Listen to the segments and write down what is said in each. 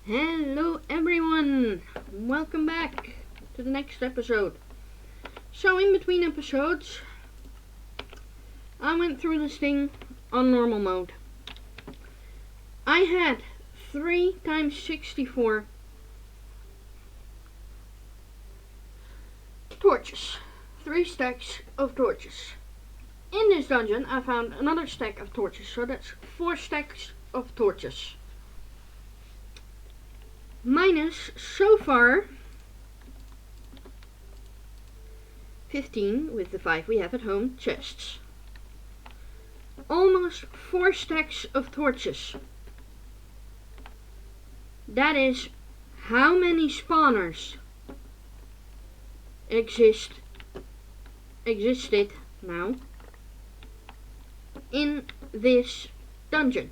Hello everyone, welcome back to the next episode. So in between episodes, I went through this thing on normal mode. I had 3 times 64 torches, 3 stacks of torches. In this dungeon I found another stack of torches, so that's 4 stacks of torches. Minus, so far, 15 with the 5 we have at home chests. Almost 4 stacks of torches. That is how many spawners existed now in this dungeon.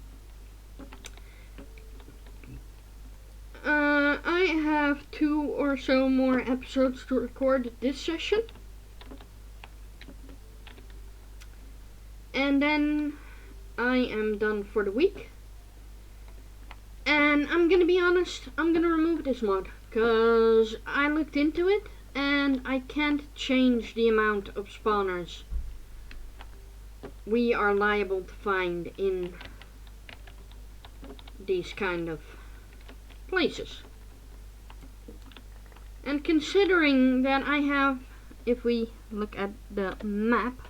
I have 2 or so more episodes to record this session. And then I am done for the week. And I'm gonna be honest, I'm gonna remove this mod. Because I looked into it and I can't change the amount of spawners we are liable to find in these kind of places. And considering that I have, if we look at the map,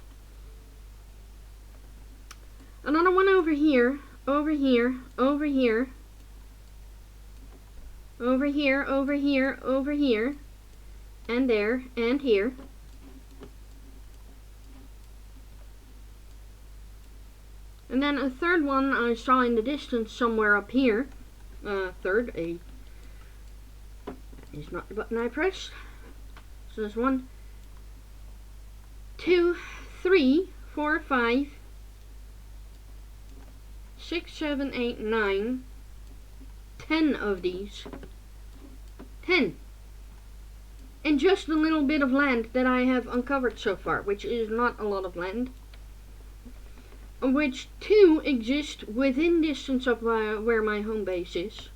another one over here, over here, over here, over here, over here, over here, and there, and here. And then a third one I saw in the distance somewhere up here. Third, A is not the button I pressed. So there's 1, 2, 3, 4, 5, 6, 7, 8, 9, 10 of these. 10. And just a little bit of land that I have uncovered so far, which is not a lot of land. Of which 2 exist within distance of where my home base is.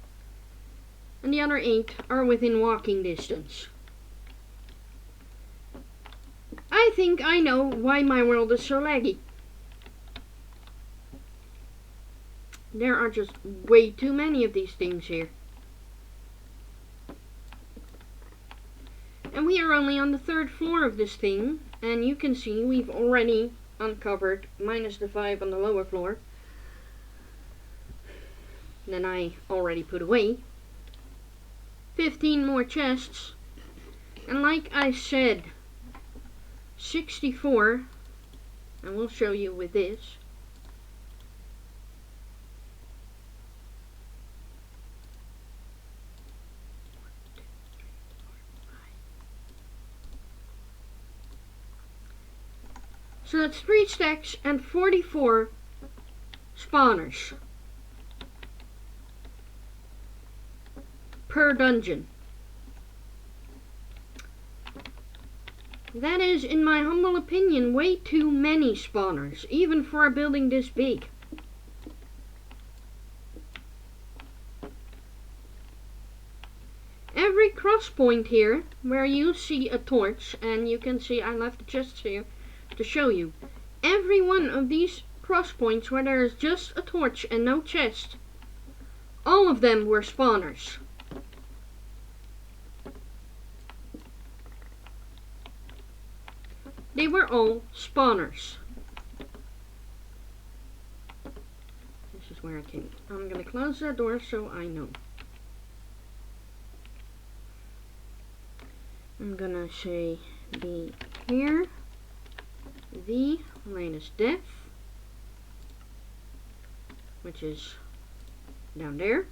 And the other 8 are within walking distance. I think I know why my world is so laggy. There are just way too many of these things here. And we are only on the 3rd floor of this thing, and you can see we've already uncovered, minus the 5 on the lower floor, then I already put away, 15 more chests. And like I said, 64, and we'll show you with this. So that's 3 stacks and 44 spawners per dungeon. That is, in my humble opinion, way too many spawners, even for a building this big. Every cross point here, where you see a torch, and you can see I left the chests here to show you. Every one of these cross points where there is just a torch and no chest, all of them were spawners. They were all spawners. This is where I came. I'm gonna close that door so I know. I'm gonna say B here. V minus depth, which is down there,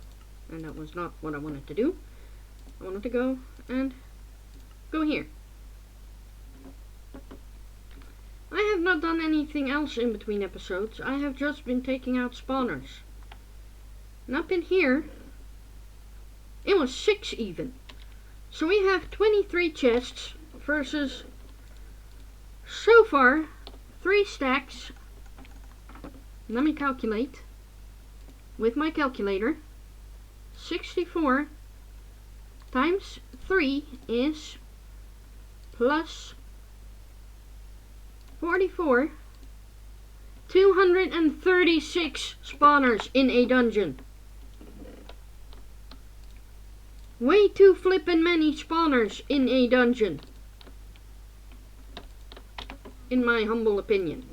and that was not what I wanted to do. I wanted to go here. I have not done anything else in between episodes. I have just been taking out spawners. And up in here, it was 6 even. So we have 23 chests versus, so far, 3 stacks. Let me calculate with my calculator. 64 times 3 is plus 44. 236 spawners in a dungeon. Way too flippin' many spawners in a dungeon, in my humble opinion.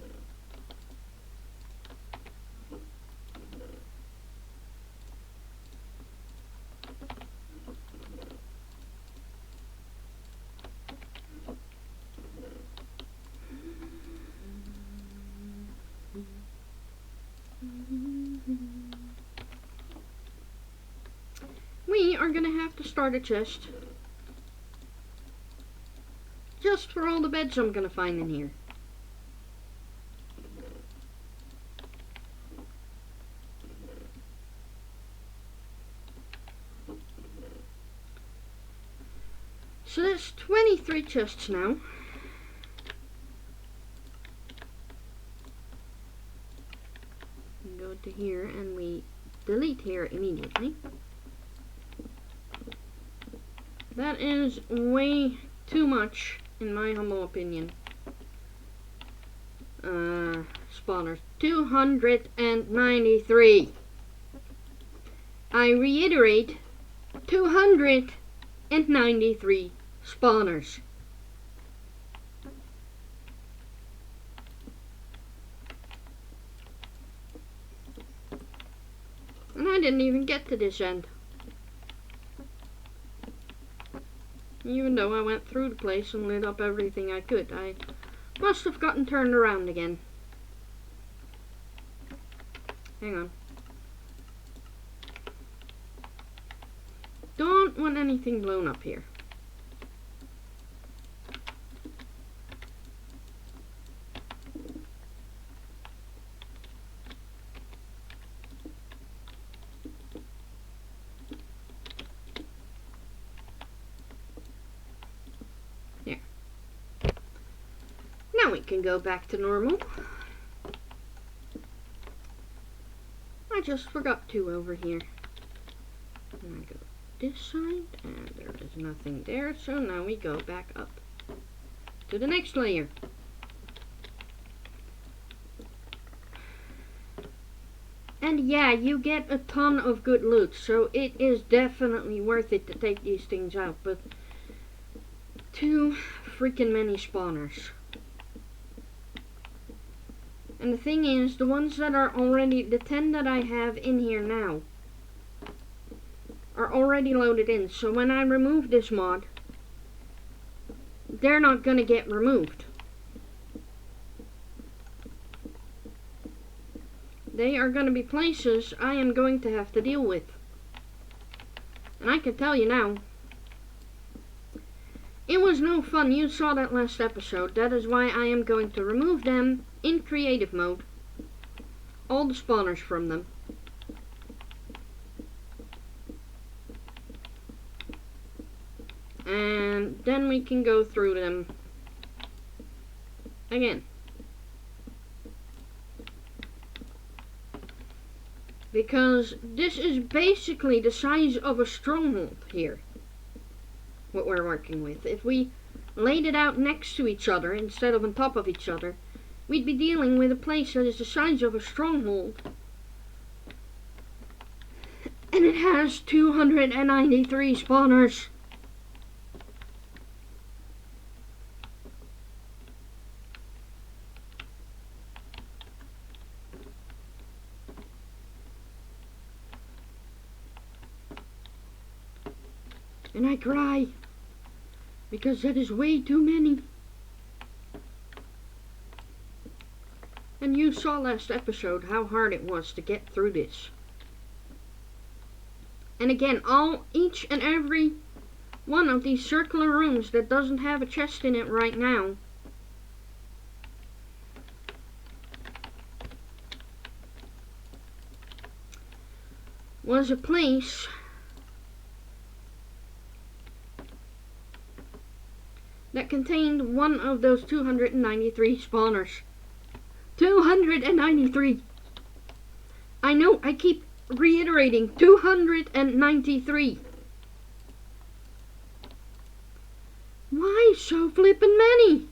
We are gonna have to start a chest just for all the beds I'm gonna find in here. So that's 23 chests now. Go to here and we delete here immediately. That is way too much, in my humble opinion. Spawners. 293. I reiterate, 293 spawners. And I didn't even get to this end. Even though I went through the place and lit up everything I could, I must have gotten turned around again. Hang on. Don't want anything blown up here. Now we can go back to normal. I just forgot 2 over here. And I go this side, and there is nothing there, so now we go back up to the next layer. And yeah, you get a ton of good loot, so it is definitely worth it to take these things out, but too freaking many spawners. And the thing is, the ones that are already, the 10 that I have in here now, are already loaded in. So when I remove this mod, they're not going to get removed. They are going to be places I am going to have to deal with. And I can tell you now, it was no fun. You saw that last episode. That is why I am going to remove them in creative mode. All the spawners from them. And then we can go through them again. Because this is basically the size of a stronghold here. What we're working with. If we laid it out next to each other instead of on top of each other, we'd be dealing with a place that is the size of a stronghold. And it has 293 spawners. And I cry, because that is way too many. And you saw last episode how hard it was to get through this. And again, each and every one of these circular rooms that doesn't have a chest in it right now was a place that contained one of those 293 spawners. 293! I know, I keep reiterating, 293. Why so flippin' many?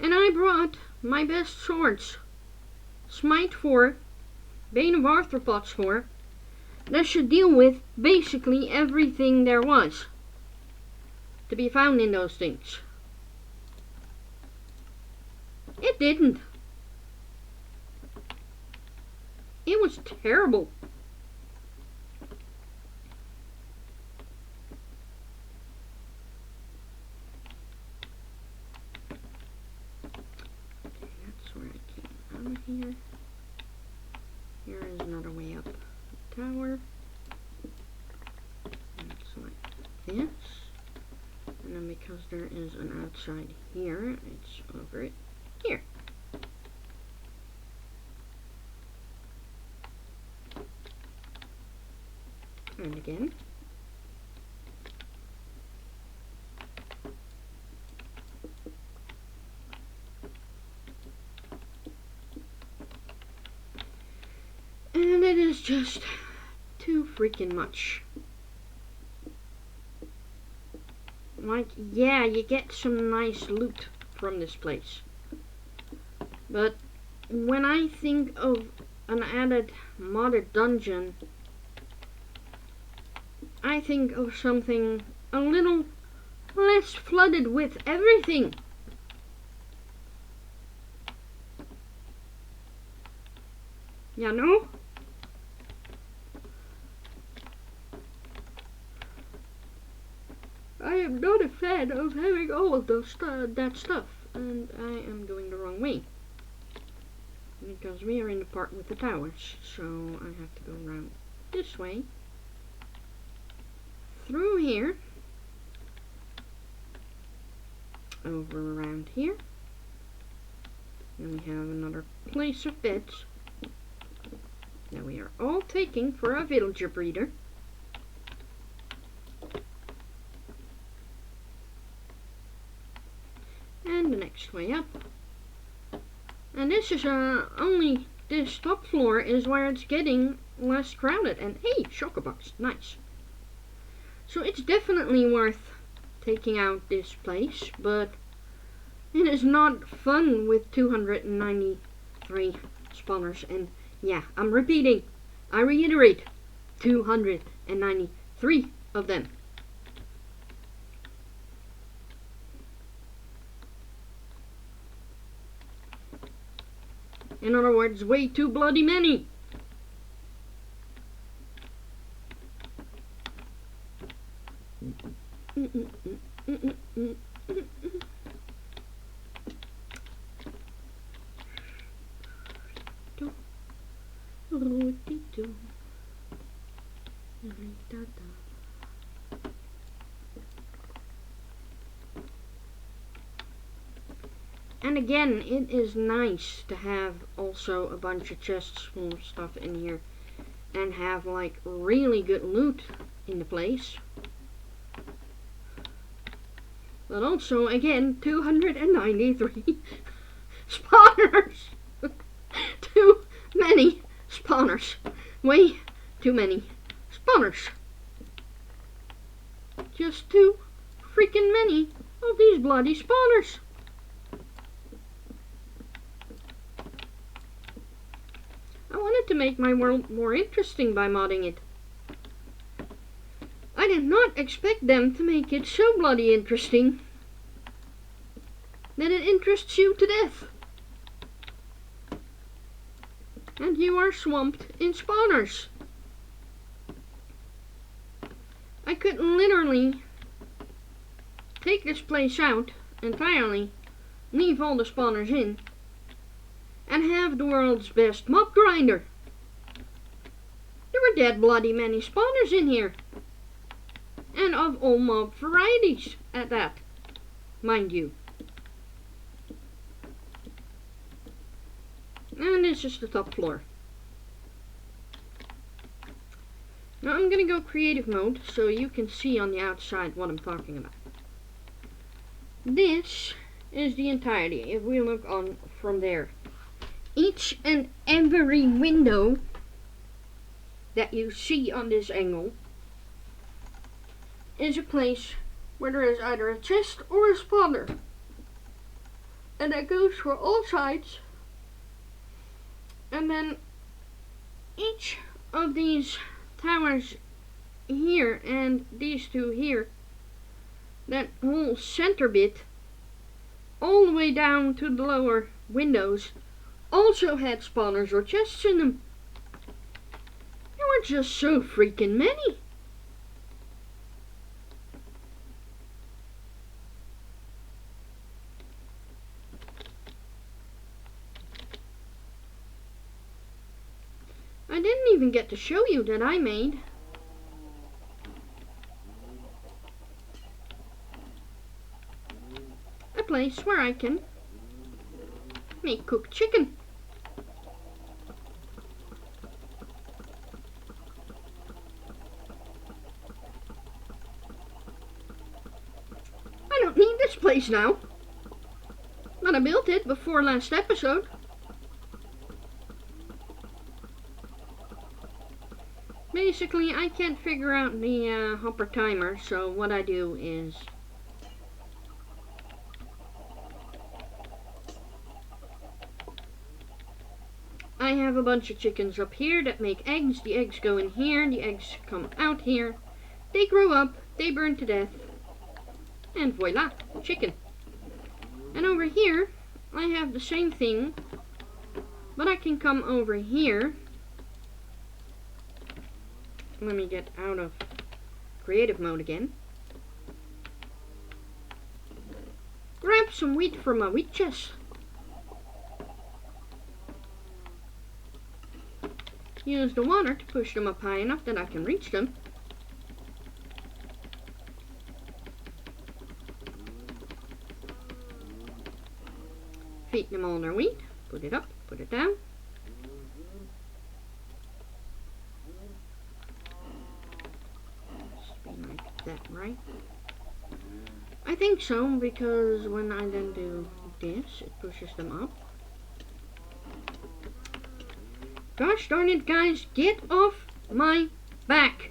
And I brought my best swords. Smite 4, Bane of Arthropods 4. That should deal with basically everything there was to be found in those things. It didn't. It was terrible. That's where I came out of here. Here is another way up the tower. It's like this. And then because there is an outside here, it's over it here. And again. And it is just too freaking much. Like, yeah, you get some nice loot from this place. But when I think of an added modded dungeon, I think of something a little less flooded with everything. You know? I am not a fan of having all of those that stuff, and I am going the wrong way. Because we are in the part with the towers, so I have to go around this way. Through here. Over around here. And we have another place of beds that we are all taking for a villager breeder. And the next way up. And this is only this top floor is where it's getting less crowded. And hey, Chocobox, nice. So it's definitely worth taking out this place, but it is not fun with 293 spawners. And yeah, I'm repeating, I reiterate, 293 of them. In other words, way too bloody many. And again, it is nice to have also a bunch of chests full of stuff in here and have like really good loot in the place. But also, again, 293 spawners. Too many spawners. Way too many spawners. Just too freaking many of these bloody spawners. I wanted to make my world more interesting by modding it. I did not expect them to make it so bloody interesting that it interests you to death. And you are swamped in spawners. I could literally take this place out entirely, leave all the spawners in, and have the world's best mob grinder. There were dead bloody many spawners in here. And of all mob varieties at that. mind you. And this is the top floor. Now I'm gonna go creative mode so you can see on the outside what I'm talking about. This is the entirety if we look on from there. Each and every window that you see on this angle is a place where there is either a chest or a spawner. And that goes for all sides. And then each of these towers here and these two here, that whole center bit all the way down to the lower windows, also had spawners or chests in them. There were just so freaking many. I didn't even get to show you that I made a place where I can make cooked chicken. I don't need this place now, but I built it before last episode. Basically, I can't figure out the hopper timer, so what I do is I have a bunch of chickens up here that make eggs. The eggs go in here, the eggs come out here. They grow up, they burn to death, and voila, chicken. And over here, I have the same thing, but I can come over here. Let me get out of creative mode again. Grab some wheat from my wheat chest. Use the water to push them up high enough that I can reach them. Feed them all their wheat. Put it up, put it down. Like that, right? I think so, because when I then do this, it pushes them up. Gosh darn it, guys, get off my back.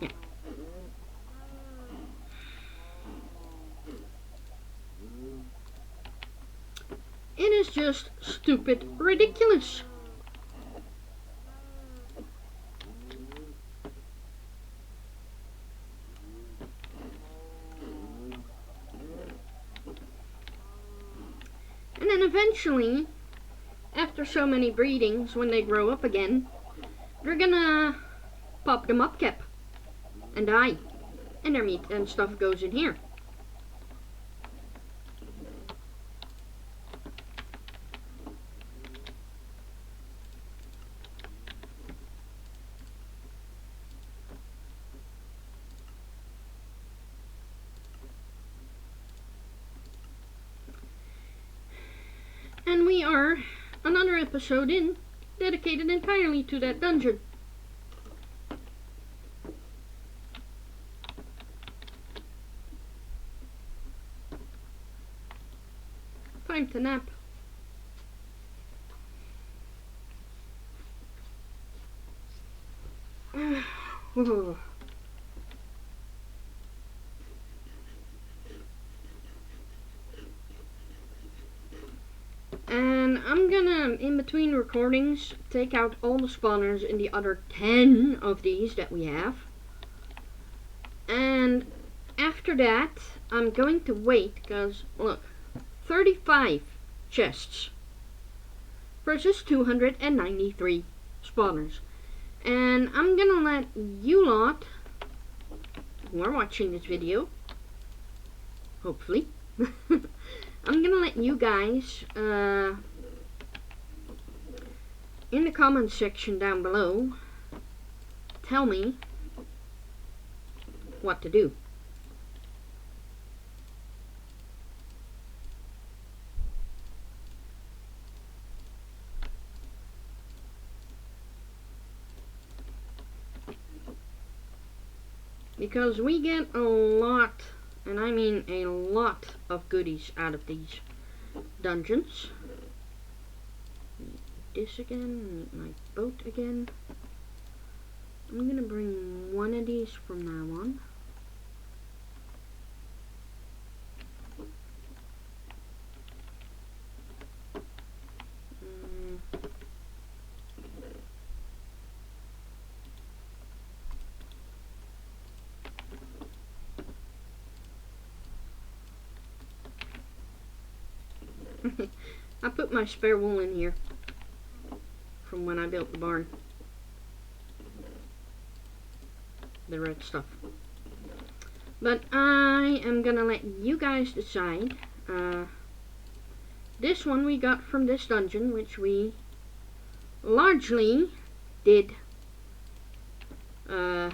Yeah. It is just stupid ridiculous. And then eventually, after so many breedings, when they grow up again, they're gonna pop them up cap and die. And their meat and stuff goes in here. And we are another episode in, dedicated entirely to that dungeon. Time to nap. And I'm gonna, in between recordings, take out all the spawners in the other 10 of these that we have. And after that, I'm going to wait, because, look, 35 chests versus 293 spawners. And I'm gonna let you lot, who are watching this video, hopefully, I'm gonna let you guys, in the comments section down below, tell me what to do. Because we get a lot, and I mean a lot of goodies out of these dungeons. Need this again, need my boat again. I'm gonna bring one of these from now on. I put my spare wool in here from when I built the barn. The red stuff. But I am gonna let you guys decide. This one we got from this dungeon, which we largely did the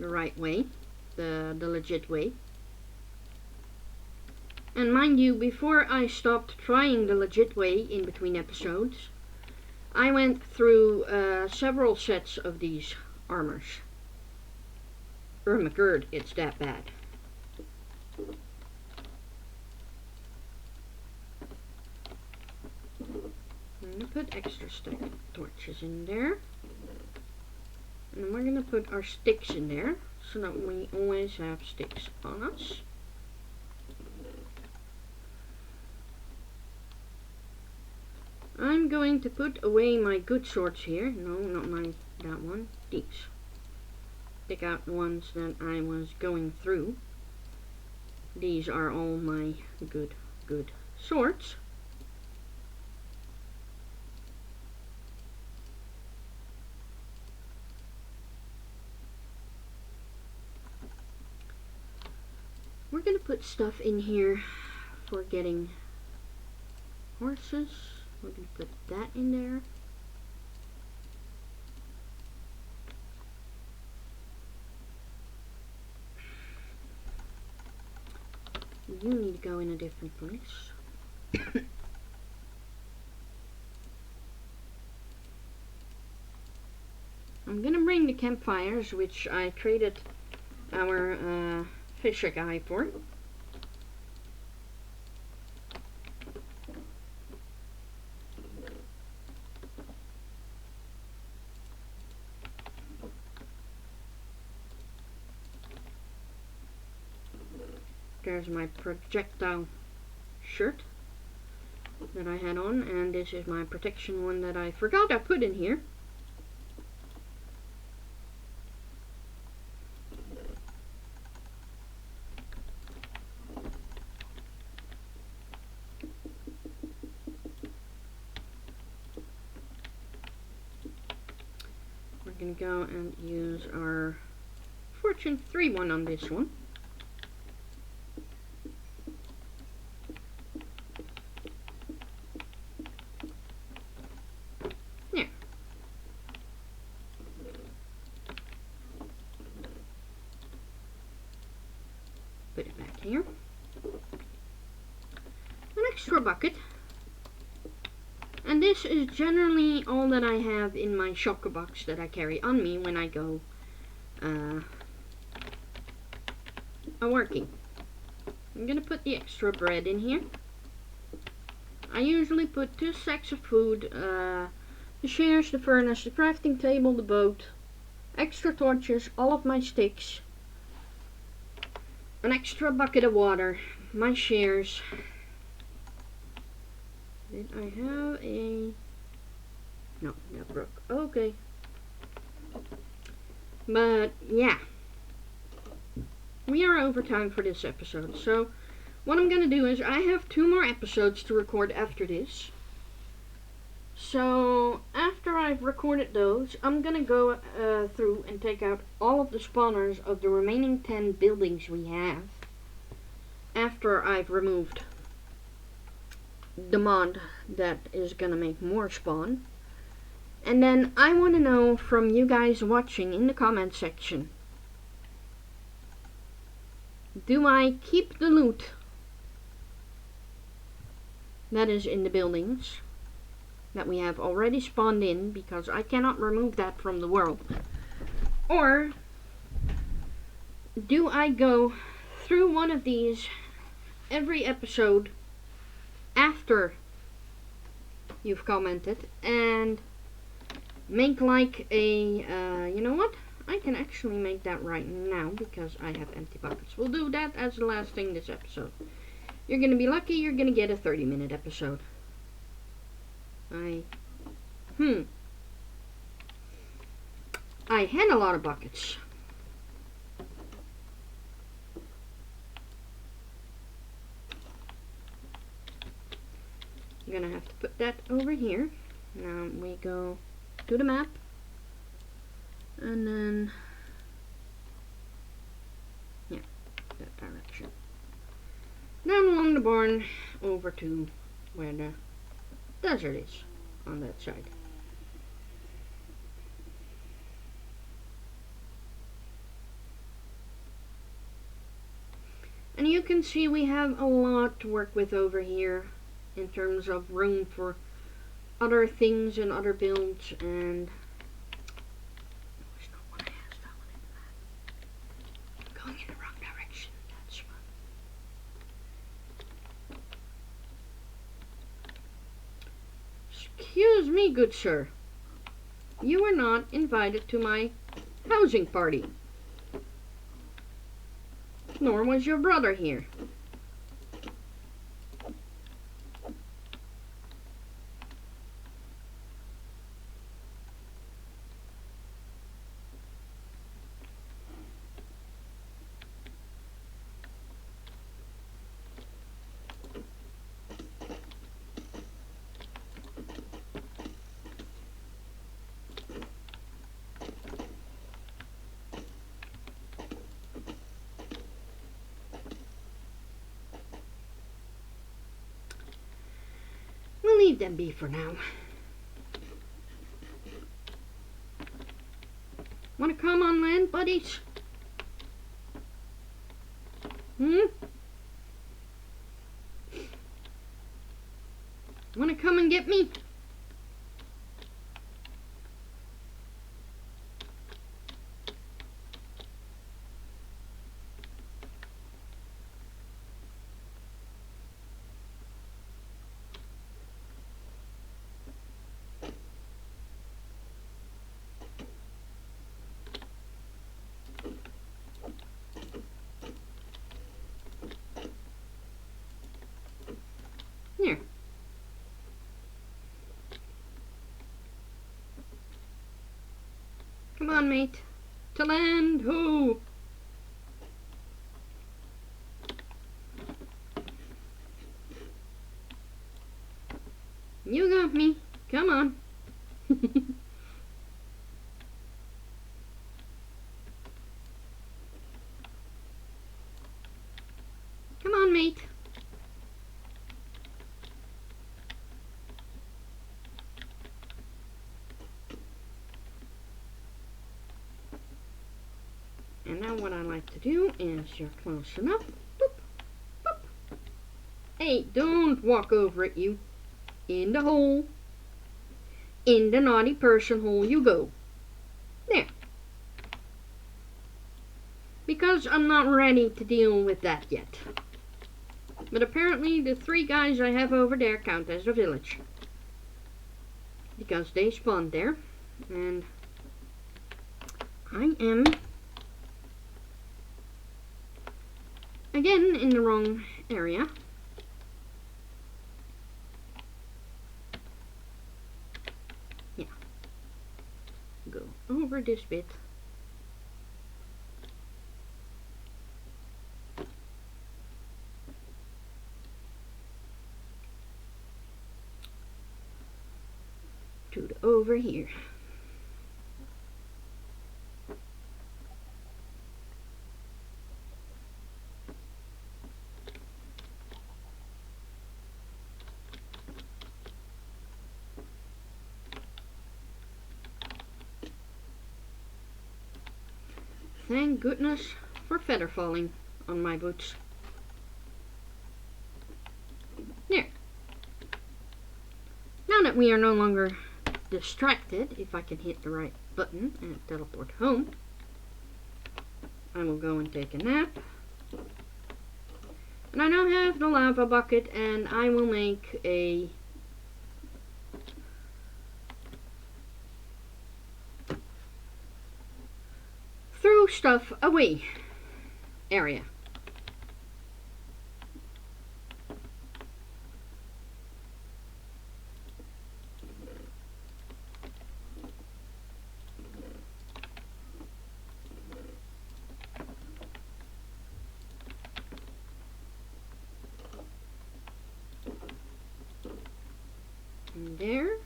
right way, the legit way. And mind you, before I stopped trying the legit way in between episodes, I went through several sets of these armors. McGurd, it's that bad. I'm going to put extra stack torches in there. And we're going to put our sticks in there so that we always have sticks on us. I'm going to put away my good swords here. No, not that one. These. Pick out the ones that I was going through. These are all my good swords. We're going to put stuff in here for getting horses. We're going to put that in there. You need to go in a different place. I'm going to bring the campfires, which I traded our fisher guy for. There's my projectile shirt that I had on, and this is my protection one that I forgot I put in here. We're going to go and use our Fortune 3 one on this one. Put it back here. An extra bucket. And this is generally all that I have in my shulker box that I carry on me when I go working. I'm going to put the extra bread in here. I usually put 2 sacks of food, the shears, the furnace, the crafting table, the boat, extra torches, all of my sticks, an extra bucket of water, my shears. Did I have a... No, that broke. Okay. But, yeah. We are over time for this episode. So, what I'm going to do is I have 2 more episodes to record after this. So, after I've recorded those, I'm going to go through and take out all of the spawners of the remaining 10 buildings we have. After I've removed the mod that is going to make more spawn. And then I want to know from you guys watching in the comment section, do I keep the loot that is in the buildings that we have already spawned in, because I cannot remove that from the world? Or do I go through one of these every episode after you've commented and make like a, you know what? I can actually make that right now because I have empty pockets. We'll do that as the last thing this episode. You're gonna be lucky, you're gonna get a 30-minute episode. I had a lot of buckets. I'm gonna have to put that over here. Now we go to the map, and then, yeah, that direction. Down along the barn, over to where the desert is, on that side. And you can see we have a lot to work with over here in terms of room for other things and other builds, and there's not one has that one in the map. I'm going in the wrong direction, that's fun. Excuse me, good sir. You are not invited to my housing party. Nor was your brother here. We'll leave them be for now. Wanna come on land, buddies? Wanna come and get me? Here. Come on, mate. To land, ho! You got me. Come on. Come on, mate. And now what I like to do is, you're close enough. Boop, boop. Hey, don't walk over it, you. In the hole. In the naughty person hole you go. There. Because I'm not ready to deal with that yet. But apparently the 3 guys I have over there count as a village. Because they spawned there. And I am again in the wrong area. Yeah. Go over this bit. To the over here. Thank goodness for feather falling on my boots. There. Now that we are no longer distracted, if I can hit the right button and teleport home, I will go and take a nap. And I now have the lava bucket, and I will make a throw stuff away area. There,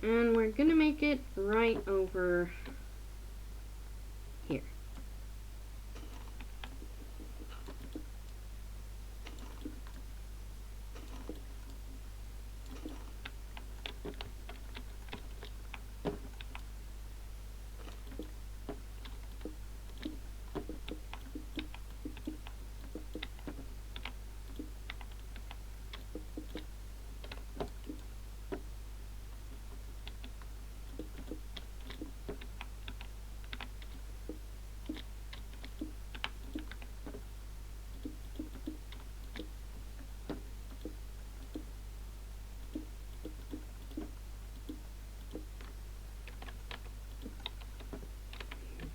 and we're gonna make it right over here.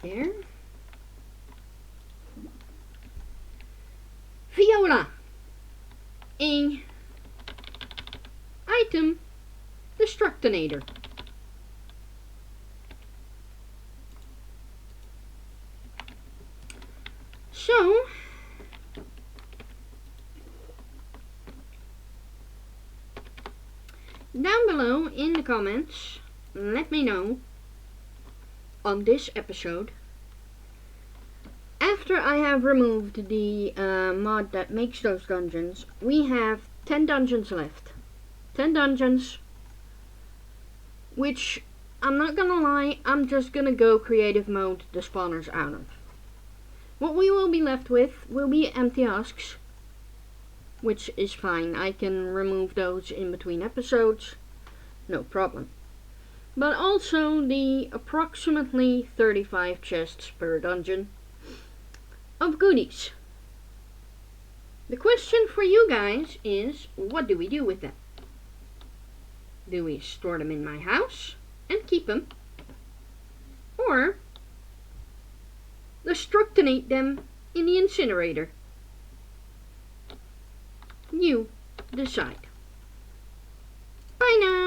There. Viola. A item Destructinator. So down below in the comments, let me know on this episode, after I have removed the mod that makes those dungeons, we have 10 dungeons left. 10 dungeons, which, I'm not gonna lie, I'm just gonna go creative mode the spawners out of. What we will be left with will be empty husks, which is fine. I can remove those in between episodes, no problem. But also the approximately 35 chests per dungeon of goodies. The question for you guys is, what do we do with them? Do we store them in my house and keep them? Or destructinate them in the incinerator? You decide. Bye now.